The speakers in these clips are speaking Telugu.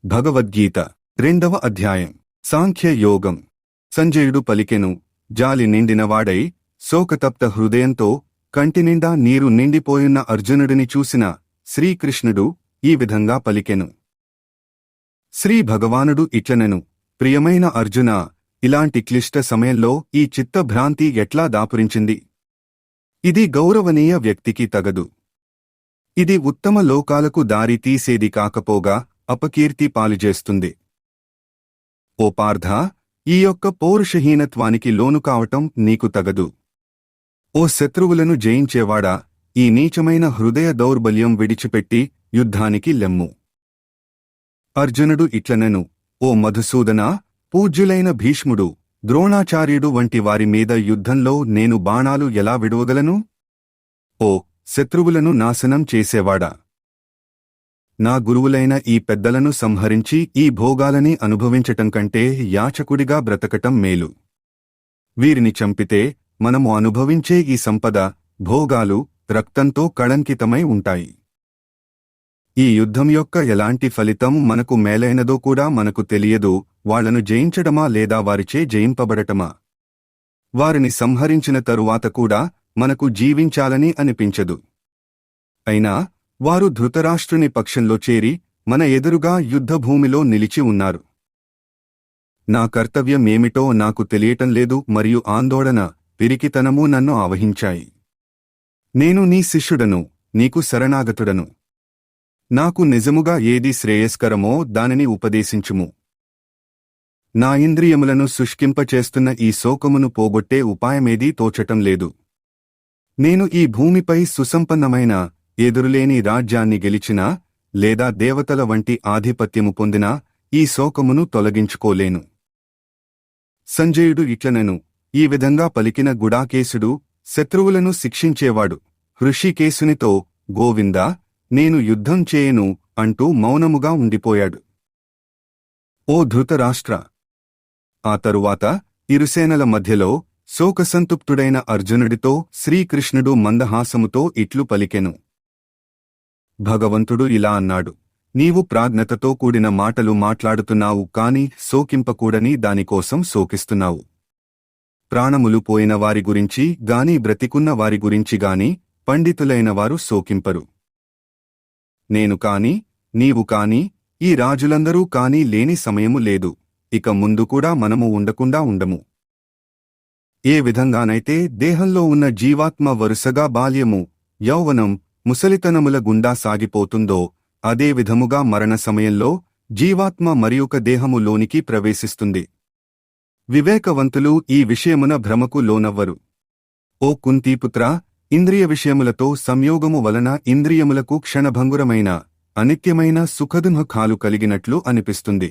భగవద్గీత 2వ అధ్యాయం సాంఖ్య యోగం. సంజయుడు పలికెను, జాలి నిండినవాడై శోకతప్త హృదయంతో కంటినిండా నీరు నిండిపోయున్న అర్జునుడిని చూసిన శ్రీకృష్ణుడు ఈ విధంగా పలికెను. శ్రీ భగవానుడు ఇట్లనెను, ప్రియమైన అర్జునా, ఇలాంటి క్లిష్ట సమయంలో ఈ చిత్తభ్రాంతి ఎట్లా దాపురించింది? ఇది గౌరవనీయ వ్యక్తికి తగదు. ఇది ఉత్తమ లోకాలకు దారి తీసేది కాకపోగా అపకీర్తి పాలుజేస్తుంది. ఓ పార్థ, ఈ యొక్క పౌరుషహీనత్వానికి లోను కావటం నీకు తగదు. ఓ శత్రువులను జయించేవాడా, ఈ నీచమైన హృదయ దౌర్బల్యం విడిచిపెట్టి యుద్ధానికి లెమ్ము. అర్జునుడు ఇట్లనెను, ఓ మధుసూదనా, పూజ్యులైన భీష్ముడు, ద్రోణాచార్యుడు వంటి వారి మీద యుద్ధంలో నేను బాణాలు ఎలా విడువగలను? ఓ శత్రువులను నాశనం చేసేవాడా, నా గురువులైన ఈ పెద్దలను సంహరించి ఈ భోగాలని అనుభవించటం కంటే యాచకుడిగా బ్రతకటం మేలు. వీరిని చంపితే మనము అనుభవించే ఈ సంపద, భోగాలు రక్తంతో కళంకితమై ఉంటాయి. ఈ యుద్ధం యొక్క ఎలాంటి ఫలితం మనకు మేలైనదో కూడా మనకు తెలియదు. వాళ్లను జయించడమా లేదా వారిచే జయింపబడటమా? వారిని సంహరించిన తరువాత కూడా మనకు జీవించాలని అనిపించదు. అయినా వారు ధృతరాష్ట్రుని పక్షంలో చేరి మన ఎదురుగా యుద్ధభూమిలో నిలిచి ఉన్నారు. నా కర్తవ్యమేమిటో నాకు తెలియటం లేదు మరియు ఆందోళన, పిరికితనమూ నన్ను ఆవహించాయి. నేను నీ శిష్యుడను, నీకు శరణాగతుడను. నాకు నిజముగా ఏది శ్రేయస్కరమో దానిని ఉపదేశించుము. నా ఇంద్రియములను శుష్కింపచేస్తున్న ఈ శోకమును పోగొట్టే ఉపాయమేదీ తోచటం లేదు. నేను ఈ భూమిపై సుసంపన్నమైన ఎదురులేని రాజ్యాన్ని గెలిచినా లేదా దేవతల వంటి ఆధిపత్యము పొందినా ఈ శోకమును తొలగించుకోలేను. సంజయుడు ఇట్లనెను. ఈ విధంగా పలికిన గుడాకేశుడు శత్రువులను శిక్షించేవాడు హృషికేశునితో, గోవిందా, నేను యుద్ధం చేయను అంటూ మౌనముగా ఉండిపోయాడు. ఓ ధృతరాష్ట్ర! ఆ తరువాత ఇరుసేనల మధ్యలో శోకసంతుప్తుడైన అర్జునుడితో శ్రీకృష్ణుడు మందహాసముతో ఇట్లు పలికెను. భగవంతుడు ఇలా అన్నాడు, నీవు ప్రాజ్ఞతతో కూడిన మాటలు మాట్లాడుతున్నావు, కాని శోకింపకూడని దానికోసం శోకిస్తున్నావు. ప్రాణములు పోయిన వారి గురించి గాని బ్రతికున్న వారి గురించి గాని పండితులైన వారు శోకింపరు. నేను కాని, నీవు కాని, ఈ రాజులందరూ కాని లేని సమయము లేదు. ఇక ముందు కూడా మనము ఉండకుండా ఉండము. ఏ విధంగానైతే దేహంలో ఉన్న జీవాత్మ వరుసగా బాల్యము, యౌవనం, ముసలితనముల గుండా సాగిపోతుందో అదే విధముగా మరణ సమయంలో జీవాత్మ మరియొక దేహములోనికి ప్రవేశిస్తుంది. వివేకవంతులు ఈ విషయమున భ్రమకు లోనవ్వరు. ఓ కుంతీపుత్రా, ఇంద్రియ విషయములతో సంయోగము వలన ఇంద్రియములకు క్షణభంగురమైన అనిత్యమైన సుఖదుఃఖాలు కలిగినట్లు అనిపిస్తుంది.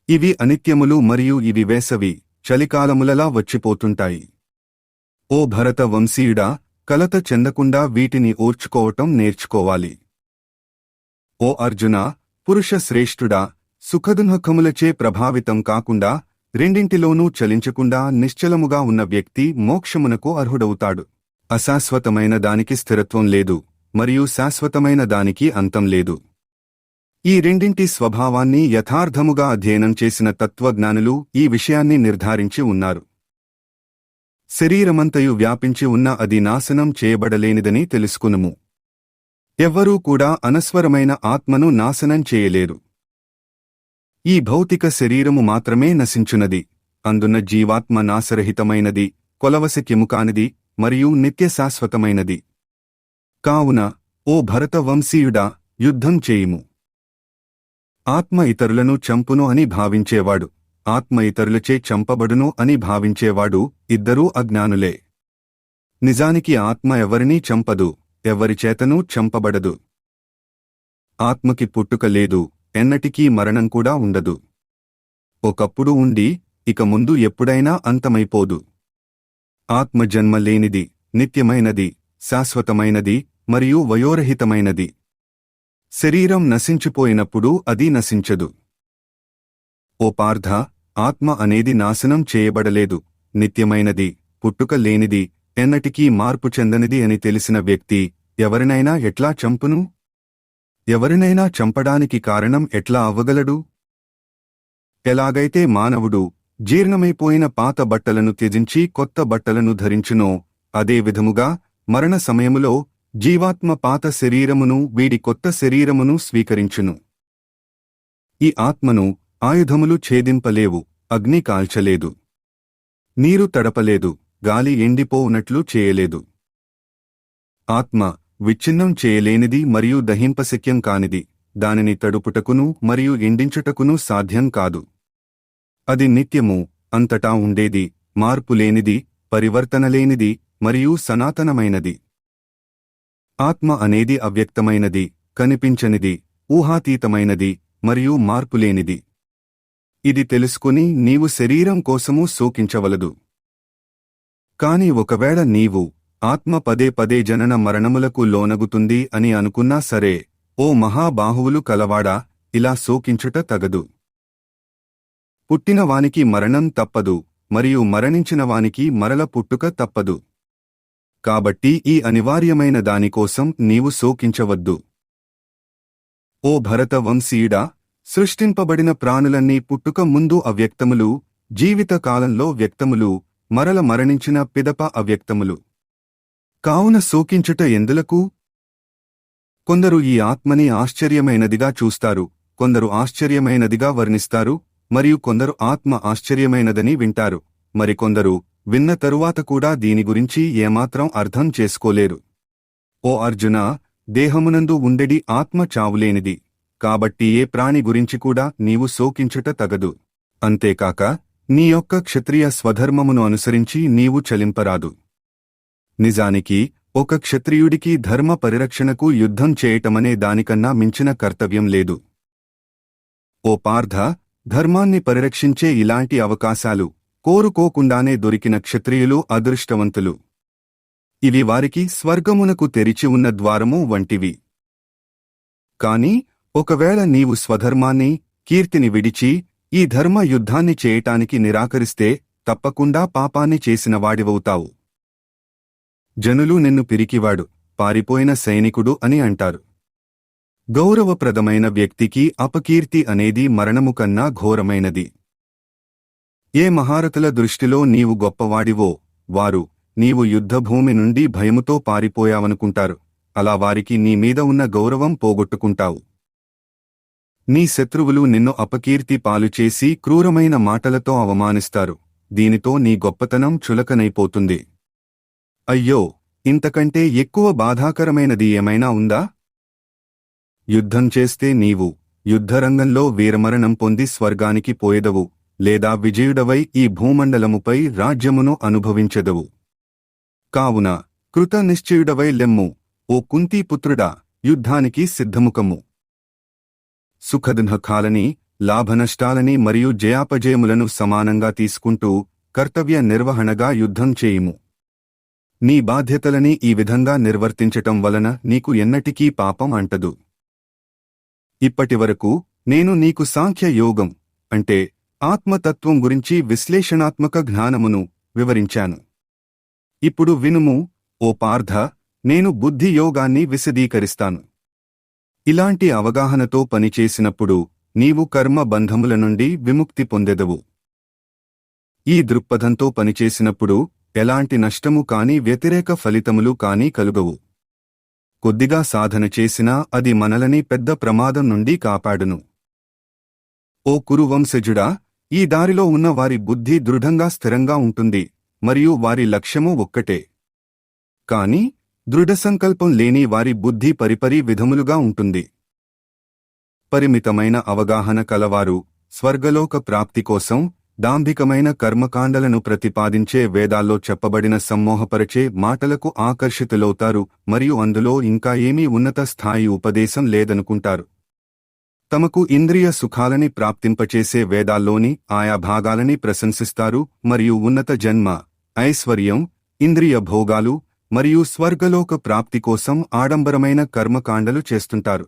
ఇవి అనిత్యములు మరియు ఇవి వేసవి, చలికాలములలా వచ్చిపోతుంటాయి. ఓ భరత వంశీయుడా, కలత చెందకుండా వీటిని ఓర్చుకోవటం నేర్చుకోవాలి. ఓ అర్జునా, పురుష శ్రేష్ఠుడా, సుఖదుఃఖములచే ప్రభావితం కాకుండా రెండింటిలోనూ చలించకుండా నిశ్చలముగా ఉన్న వ్యక్తి మోక్షమునకు అర్హుడవుతాడు. అశాశ్వతమైన దానికి స్థిరత్వం లేదు మరియు శాశ్వతమైన దానికి అంతం లేదు. ఈ రెండింటి స్వభావాన్ని యథార్థముగా అధ్యయనం చేసిన తత్వజ్ఞానులు ఈ విషయాన్ని నిర్ధారించి ఉన్నారు. శరీరమంతయు వ్యాపించి ఉన్న అది నాశనం చేయబడలేనిదని తెలుసుకునుము. ఎవ్వరూ కూడా అనస్వరమైన ఆత్మను నాశనం చేయలేరు. ఈ భౌతిక శరీరము మాత్రమే నశించునది. అందున్న జీవాత్మ నాశరహితమైనది, కొలవశక్యము కానిది మరియు నిత్యశాశ్వతమైనది. కావున ఓ భరత వంశీయుడా, యుద్ధం చేయుము. ఆత్మ ఇతరులను చంపును అని భావించేవాడు, ఆత్మ ఇతరులచే చంపబడును అని భావించేవాడు ఇద్దరూ అజ్ఞానులే. నిజానికి ఆత్మ ఎవరినీ చంపదు, ఎవరిచేతనూ చంపబడదు. ఆత్మకి పుట్టుక లేదు, ఎన్నటికీ మరణం కూడా ఉండదు. ఒకప్పుడు ఉండి ఇక ముందు ఎప్పుడైనా అంతమైపోదు. ఆత్మ జన్మ లేనిది, నిత్యమైనది, శాశ్వతమైనది మరియు వయోరహితమైనది. శరీరం నశించిపోయినప్పుడు అది నశించదు. ఓ పార్థ, ఆత్మ అనేది నాశనం చేయబడలేదు, నిత్యమైనది, పుట్టుక లేనిది, ఎన్నటికీ మార్పు చెందనిది అని తెలిసిన వ్యక్తి ఎవరినైనా ఎట్లా చంపును? ఎవరినైనా చంపడానికి కారణం ఎట్లా అవ్వగలడు? ఎలాగైతే మానవుడు జీర్ణమైపోయిన పాత బట్టలను త్యజించి కొత్త బట్టలను ధరించునో అదే విధముగా మరణ సమయములో జీవాత్మ పాత శరీరమును వీడి కొత్త శరీరమును స్వీకరించును. ఈ ఆత్మను ఆయుధములు ఛేదింపలేవు, అగ్ని కాల్చలేదు, నీరు తడపలేదు, గాలి ఎండిపోవునట్లు చేయలేదు. ఆత్మ విచ్ఛిన్నం చేయలేనిది మరియు దహింపశక్యం కానిది, దానిని తడుపుటకును మరియు ఎండించుటకును సాధ్యం కాదు. అది నిత్యము, అంతటా ఉండేది, మార్పులేనిది, పరివర్తనలేనిది మరియు సనాతనమైనది. ఆత్మ అనేది అవ్యక్తమైనది, కనిపించనిది, ఊహాతీతమైనది మరియు మార్పులేనిది. ఇది తెలుసుకుని నీవు శరీరం కోసము శోకించవలదు. కాని ఒకవేళ నీవు ఆత్మ పదే పదే జనన మరణములకు లోనగుతుంది అని అనుకున్నా సరే, ఓ మహాబాహువులు కలవాడా, ఇలా శోకించుట తగదు. పుట్టినవానికి మరణం తప్పదు మరియు మరణించినవానికి మరల పుట్టుక తప్పదు. కాబట్టి ఈ అనివార్యమైన దానికోసం నీవు శోకించవద్దు. ఓ భరత వంశీయుడా, సృష్టింపబడిన ప్రాణులన్నీ పుట్టుక ముందు అవ్యక్తములు, జీవిత కాలంలో వ్యక్తములు, మరల మరణించిన పిదప అవ్యక్తములు. కావున శోకించుట ఎందులకు? కొందరు ఈ ఆత్మని ఆశ్చర్యమైనదిగా చూస్తారు, కొందరు ఆశ్చర్యమైనదిగా వర్ణిస్తారు, మరియు కొందరు ఆత్మ ఆశ్చర్యమైనదని వింటారు, మరికొందరు విన్న తరువాత కూడా దీని గురించి ఏమాత్రం అర్థం చేసుకోలేరు. ఓ అర్జునా, దేహమునందు ఉండెడి ఆత్మ చావులేనిది, కాబట్టి ఏ ప్రాణి గురించి కూడా నీవు శోకించుట తగదు. అంతేకాక నీ యొక్క క్షత్రియ స్వధర్మమును అనుసరించి నీవు చలింపరాదు. నిజానికి ఒక క్షత్రియుడికి ధర్మ పరిరక్షణకు యుద్ధం చేయటమనే దానికన్నా మించిన కర్తవ్యం లేదు. ఓ పార్థ, ధర్మాన్ని పరిరక్షించే ఇలాంటి అవకాశాలు కోరుకోకుండానే దొరికిన క్షత్రియులు అదృష్టవంతులు. ఇవి వారికి స్వర్గమునకు తెరిచి ఉన్న ద్వారము వంటివి. కాని ఒకవేళ నీవు స్వధర్మాన్ని, కీర్తిని విడిచి ఈ ధర్మ యుద్ధాన్ని చేయటానికి నిరాకరిస్తే తప్పకుండా పాపాన్ని చేసినవాడివవుతావు. జనులు నిన్ను పిరికివాడు, పారిపోయిన సైనికుడు అని అంటారు. గౌరవప్రదమైన వ్యక్తికి అపకీర్తి అనేది మరణము కన్నా ఘోరమైనది. ఏ మహారథుల దృష్టిలో నీవు గొప్పవాడివో వారు నీవు యుద్ధభూమి నుండి భయముతో పారిపోయావనుకుంటారు. అలా వారికి నీ మీద ఉన్న గౌరవం పోగొట్టుకుంటావు. నీ శత్రువులు నిన్ను అపకీర్తి పాలుచేసి క్రూరమైన మాటలతో అవమానిస్తారు. దీనితో నీ గొప్పతనం చులకనైపోతుంది. అయ్యో, ఇంతకంటే ఎక్కువ బాధాకరమైనది ఏమైనా ఉందా? యుద్ధం చేస్తే నీవు యుద్ధరంగంలో వీరమరణం పొంది స్వర్గానికి పోయెదవు, లేదా విజయుడవై ఈ భూమండలముపై రాజ్యమును అనుభవించెదవు. కావున కృత నిశ్చయుడవై లెమ్ము, ఓ కుంతీపుత్రుడా, యుద్ధానికి సిద్ధముకమ్ము. సుఖదుఃఖాలని, లాభనష్టాలని మరియు జయాపజయములను సమానంగా తీసుకుంటూ కర్తవ్య నిర్వహణగా యుద్ధం చేయుము. నీ బాధ్యతలని ఈ విధంగా నిర్వర్తించటం వలన నీకు ఎన్నటికీ పాపం అంటదు. ఇప్పటివరకు నేను నీకు సాంఖ్య యోగం అంటే ఆత్మతత్వం గురించి విశ్లేషణాత్మక జ్ఞానమును వివరించాను. ఇప్పుడు వినుము, ఓ పార్థ, నేను బుద్ధి యోగాన్ని విశదీకరిస్తాను. ఇలాంటి అవగాహనతో పనిచేసినప్పుడు నీవు కర్మ బంధముల నుండి విముక్తి పొందెదవు. ఈ దృక్పథంతో పనిచేసినప్పుడు ఎలాంటి నష్టము కాని వ్యతిరేక ఫలితములు కాని కలుగవు. కొద్దిగా సాధన చేసినా అది మనలని పెద్ద ప్రమాదం నుండి కాపాడును. ఓ కురువంశజుడా, ఈ దారిలో ఉన్న వారి బుద్ధి దృఢంగా స్థిరంగా ఉంటుంది మరియు వారి లక్ష్యము ఒక్కటే. కాని దృఢసంకల్పం లేని వారి బుద్ధి పరిపరి విధములుగా ఉంటుంది. పరిమితమైన అవగాహన కలవారు స్వర్గలోక ప్రాప్తి కోసం దాంభికమైన కర్మకాండలను ప్రతిపాదించే వేదాల్లో చెప్పబడిన సమ్మోహపరచే మాటలకు ఆకర్షితులవుతారు మరియు అందులో ఇంకా ఏమీ ఉన్నత స్థాయి ఉపదేశం లేదనుకుంటారు. తమకు ఇంద్రియ సుఖాలని ప్రాప్తింపచేసే వేదాల్లోని ఆయా భాగాలని ప్రశంసిస్తారు మరియు ఉన్నత జన్మ, ఐశ్వర్యం, ఇంద్రియ భోగాలు మరియు స్వర్గలోక ప్రాప్తి కోసం ఆడంబరమైన కర్మకాండలు చేస్తుంటారు.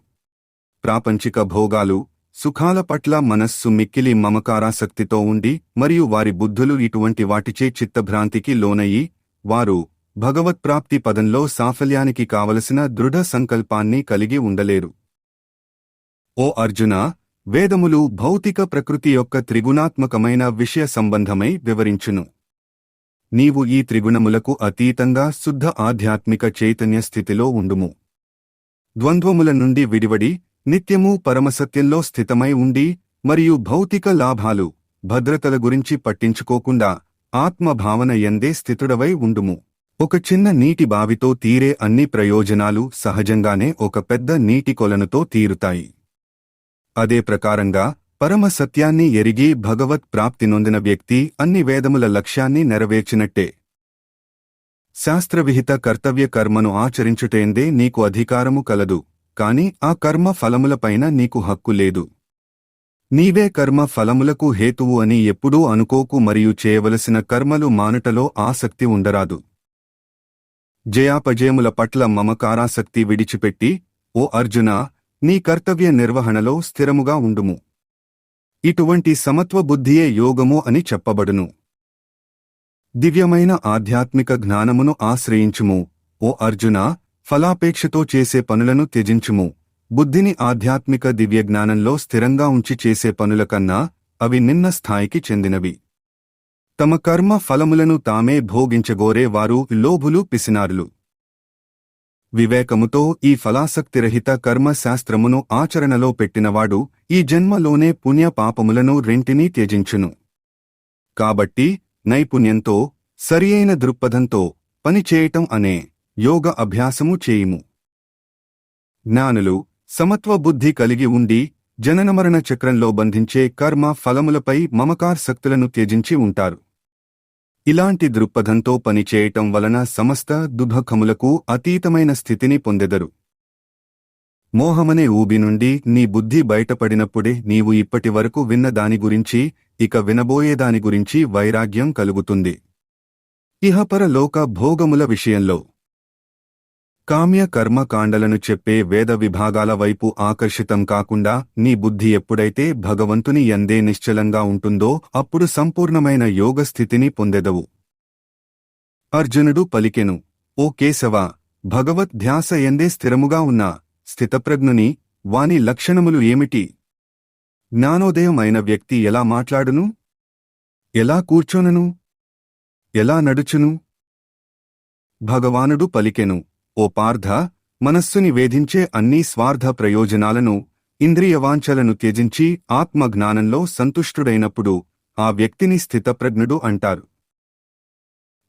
ప్రాపంచిక భోగాలు, సుఖాల పట్ల మనస్సు మిక్కిలి మమకారాసక్తితో ఉండి మరియు వారి బుద్ధులు ఇటువంటి వాటిచే చిత్తభ్రాంతికి లోనయ్యి వారు భగవత్ప్రాప్తి పదంలో సాఫల్యానికి కావలసిన దృఢ సంకల్పాన్ని కలిగి ఉండలేరు. ఓ అర్జునా, వేదములు భౌతిక ప్రకృతి యొక్క త్రిగుణాత్మకమైన విషయ సంబంధమై వివరించును. నీవు ఈ త్రిగుణములకు అతీతంగా శుద్ధ ఆధ్యాత్మిక చైతన్య స్థితిలో ఉండుము. ద్వంద్వముల నుండి విడివడి నిత్యమూ పరమసత్యంలో స్థితమై ఉండి మరియు భౌతిక లాభాలు, భద్రతల గురించి పట్టించుకోకుండా ఆత్మభావన యందే స్థితుడవై ఉండుము. ఒక చిన్న నీటి బావితో తీరే అన్ని ప్రయోజనాలు సహజంగానే ఒక పెద్ద నీటి కొలనుతో తీరుతాయి. అదే ప్రకారంగా పరమ సత్యాన్ని ఎరిగి భగవత్ ప్రాప్తి నొందిన వ్యక్తి అన్ని వేదముల లక్ష్యాన్ని నెరవేర్చినట్టే. శాస్త్రవిహిత కర్తవ్య కర్మను ఆచరించుటేందే నీకు అధికారము కలదు, కాని ఆ కర్మ ఫలములపైన నీకు హక్కు లేదు. నీవే కర్మ ఫలములకు హేతువు అని ఎప్పుడూ అనుకోకు మరియు చేయవలసిన కర్మలు మానుటలో ఆసక్తి ఉండరాదు. జయాపజయముల పట్ల మమకారాసక్తి విడిచిపెట్టి, ఓ అర్జునా, నీ కర్తవ్య నిర్వహణలో స్థిరముగా ఉండుము. ఇటువంటి సమత్వ బుద్ధియే యోగము అని చెప్పబడును. దివ్యమైన ఆధ్యాత్మిక జ్ఞానమును ఆశ్రయించుము. ఓ అర్జునా, ఫలాపేక్షతో చేసే పనులను త్యజించుము. బుద్ధిని ఆధ్యాత్మిక దివ్యజ్ఞానంలో స్థిరంగా ఉంచి చేసే పనుల కన్నా అవి నిమ్న స్థాయికి చెందినవి. తమ కర్మ ఫలములను తామే భోగించగోరే వారు లోభులు, పిసినారులు. వివేకముతో ఈ ఫలాసక్తిరహిత కర్మశాస్త్రమును ఆచరణలో పెట్టినవాడు ఈ జన్మలోనే పుణ్య పాపములను రెంటినీ త్యజించును. కాబట్టి నైపుణ్యంతో, సరియైన దృక్పథంతో పనిచేయటం అనే యోగ అభ్యాసము చేయుము. జ్ఞానులు సమత్వ బుద్ధి కలిగి ఉండి జననమరణ చక్రంలో బంధించే కర్మ ఫలములపై మమకార్సక్తులను త్యజించి ఉంటారు. ఇలాంటి దృక్పథంతో పనిచేయటం వలన సమస్త దుఃఖములకు అతీతమైన స్థితిని పొందెదరు. మోహమనే ఊబి నుండి నీ బుద్ధి బయటపడినప్పుడే నీవు ఇప్పటివరకు విన్న దాని గురించి, ఇక వినబోయేదాని గురించి వైరాగ్యం కలుగుతుంది. ఇహపర లోక భోగముల విషయంలో కామ్య కర్మకాండలను చెప్పే వేద విభాగాల వైపు ఆకర్షితం కాకుండా నీ బుద్ధి ఎప్పుడైతే భగవంతుని యందే నిశ్చలంగా ఉంటుందో అప్పుడు సంపూర్ణమైన యోగస్థితిని పొందెదవు. అర్జునుడు పలికెను, ఓ కేశవ, భగవద్ ధ్యాస యందే స్థిరముగా ఉన్న స్థితప్రజ్ఞుని వాని లక్షణములు ఏమిటి? జ్ఞానోదయం అయిన వ్యక్తి ఎలా మాట్లాడును? ఎలా కూర్చోనను? ఎలా నడుచును? భగవానుడు పలికెను, ఓ పార్థ, మనస్సుని వేధించే అన్ని స్వార్థ ప్రయోజనాలను, ఇంద్రియవాంఛలను త్యజించి ఆత్మజ్ఞానంలో సంతుష్టుడైనప్పుడు ఆ వ్యక్తిని స్థితప్రజ్ఞుడు అంటారు.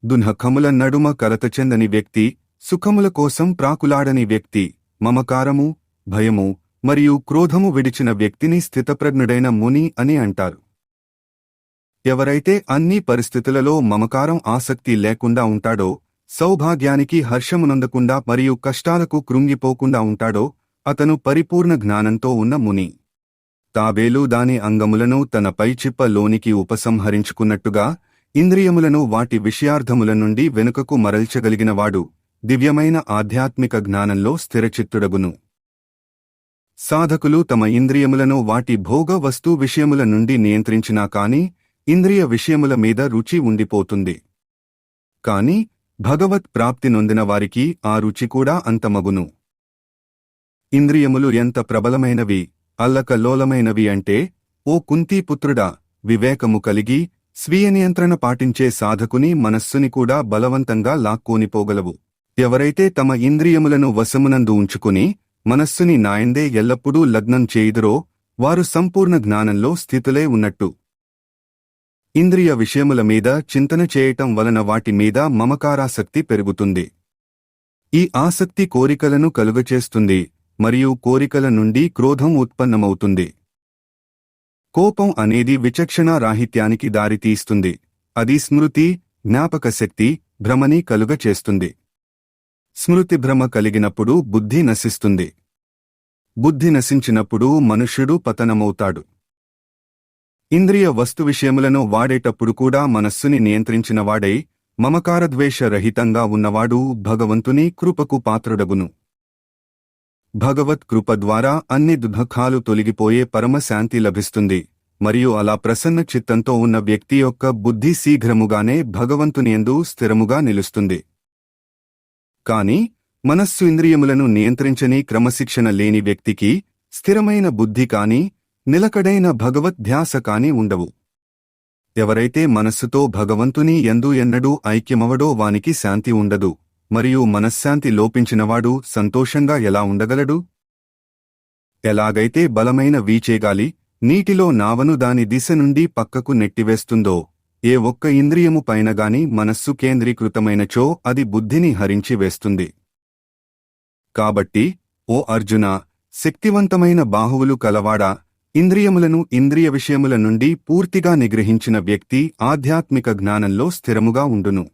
దుఃఖముల నడుమ కలతచెందని వ్యక్తి, సుఖముల కోసం ప్రాకులాడని వ్యక్తి, మమకారము, భయము మరియు క్రోధము విడిచిన వ్యక్తిని స్థితప్రజ్ఞుడైన ముని అని అంటారు. ఎవరైతే అన్ని పరిస్థితులలో మమకారం, ఆసక్తి లేకుండా ఉంటాడో, సౌభాగ్యానికి హర్షమునందకుండా మరియు కష్టాలకు కృంగిపోకుండా ఉంటాడో అతను పరిపూర్ణ జ్ఞానంతో ఉన్న ముని. తాబేలు దాని అంగములను తన పైచిప్పలోనికి ఉపసంహరించుకున్నట్టుగా ఇంద్రియములను వాటి విషయార్థముల నుండి వెనుకకు మరల్చగలిగినవాడు దివ్యమైన ఆధ్యాత్మిక జ్ఞానంలో స్థిరచిత్తుడగును. సాధకులు తమ ఇంద్రియములను వాటి భోగ వస్తు విషయముల నుండి నియంత్రించినా కాని ఇంద్రియ విషయముల మీద రుచి ఉండిపోతుంది. కాని భగవత్ ప్రాప్తి నొందిన వారికి ఆ రుచి కూడా అంతమగును. ఇంద్రియములు ఎంత ప్రబలమైనవి, అల్లకల్లోలమైనవి అంటే, ఓ కుంతీపుత్రుడా, వివేకము కలిగి స్వీయ నియంత్రణ పాటించే సాధకుని మనస్సుని కూడా బలవంతంగా లాక్కోనిపోగలవు. ఎవరైతే తమ ఇంద్రియములను వశమునందు ఉంచుకుని మనస్సుని నాయందే ఎల్లప్పుడూ లగ్నం చేయుదురో వారు సంపూర్ణ జ్ఞానంలో స్థితులే ఉన్నట్టు. ఇంద్రియ విషయముల మీద చింతన చేయటం వలన వాటి మీద మమకారాసక్తి పెరుగుతుంది. ఈ ఆసక్తి కోరికలను కలుగచేస్తుంది మరియు కోరికల నుండి క్రోధం ఉత్పన్నమవుతుంది. కోపం అనేది విచక్షణా రాహిత్యానికి దారితీస్తుంది. అది స్మృతి, జ్ఞాపకశక్తి, భ్రమని కలుగచేస్తుంది. స్మృతి భ్రమ కలిగినప్పుడు బుద్ధి నశిస్తుంది. బుద్ధి నశించినప్పుడు మనుష్యుడు పతనమవుతాడు. ఇంద్రియ వస్తు విషయములను వాడేటప్పుడు కూడా మనస్సుని నియంత్రించినవాడై మమకారద్వేష రహితంగా ఉన్నవాడు భగవంతుని కృపకు పాత్రుడగును. భగవత్ కృప ద్వారా అన్ని దుఃఖాలు తొలగిపోయే పరమశాంతి లభిస్తుంది మరియు అలా ప్రసన్న చిత్తంతో ఉన్న వ్యక్తి యొక్క బుద్ధి శీఘ్రముగానే భగవంతునియందు స్థిరముగా నిలుస్తుంది. కాని మనస్సు ఇంద్రియములను నియంత్రించని క్రమశిక్షణ లేని వ్యక్తికి స్థిరమైన బుద్ధి కాని నిలకడైన భగవద్ధ్యాస కాని ఉండవు. ఎవరైతే మనస్సుతో భగవంతుని యందు ఎన్నడూ ఐక్యమవడో వానికి శాంతి ఉండదు, మరియు మనశ్శాంతి లోపించినవాడు సంతోషంగా ఎలా ఉండగలడు? ఎలాగైతే బలమైన వీచేగాలి నీటిలో నావను దాని దిశ నుండి పక్కకు నెట్టివేస్తుందో, ఏ ఒక్క ఇంద్రియము పైనగాని మనస్సు కేంద్రీకృతమైనచో అది బుద్ధిని హరించి వేస్తుంది. కాబట్టి ఓ అర్జునా, శక్తివంతమైన బాహువులు కలవాడా, ఇంద్రియములను ఇంద్రియ విషయముల నుండి పూర్తిగా నిగ్రహించిన వ్యక్తి ఆధ్యాత్మిక జ్ఞానంలో స్థిరముగా ఉండును.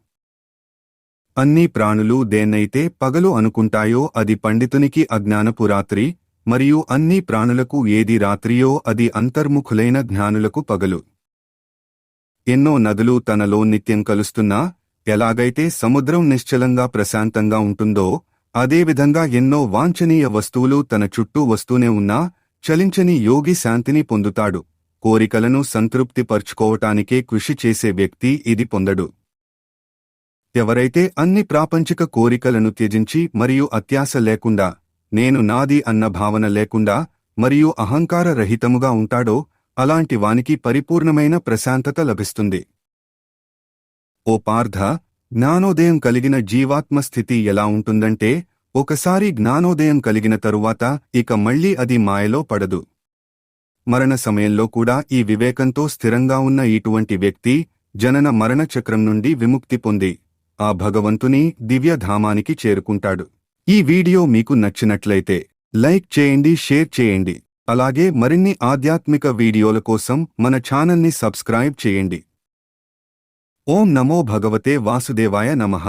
అన్ని ప్రాణులు దేన్నైతే పగలు అనుకుంటాయో అది పండితునికి అజ్ఞానపు రాత్రి, మరియు అన్ని ప్రాణులకు ఏది రాత్రియో అది అంతర్ముఖులైన జ్ఞానులకు పగలు. ఎన్నో నదులు తనలో నిత్యం కలుస్తున్నా, ఎలాగైతే సముద్రం నిశ్చలంగా ప్రశాంతంగా ఉంటుందో, అదేవిధంగా ఎన్నో వాంఛనీయ వస్తువులు తన చుట్టూ వస్తూనే ఉన్నా చలించని యోగి శాంతిని పొందుతాడు. కోరికలను సంతృప్తిపర్చుకోవటానికే కృషి చేసే వ్యక్తి ఇది పొందడు. ఎవరైతే అన్ని ప్రాపంచిక కోరికలను త్యజించి మరియు అత్యాశ లేకుండా, నేను నాది అన్న భావన లేకుండా మరియు అహంకార రహితముగా ఉంటాడో, అలాంటి వానికి పరిపూర్ణమైన ప్రశాంతత లభిస్తుంది. ఓ పార్థ, జ్ఞానోదయం కలిగిన జీవాత్మ స్థితి ఎలా ఉంటుందంటే, ఒకసారి జ్ఞానోదయం కలిగిన తరువాత ఇక మళ్లీ అది మాయలో పడదు. మరణ సమయంలో కూడా ఈ వివేకంతో స్థిరంగా ఉన్న ఇటువంటి వ్యక్తి జనన మరణ చక్రం నుండి విముక్తి పొంది ఆ భగవంతుని దివ్యధామానికి చేరుకుంటాడు. ఈ వీడియో మీకు నచ్చినట్లయితే లైక్ చేయండి, షేర్ చేయండి. అలాగే మరిన్ని ఆధ్యాత్మిక వీడియోల కోసం మన ఛానల్ని సబ్స్క్రైబ్ చేయండి. ఓం నమో భగవతే వాసుదేవాయ నమః.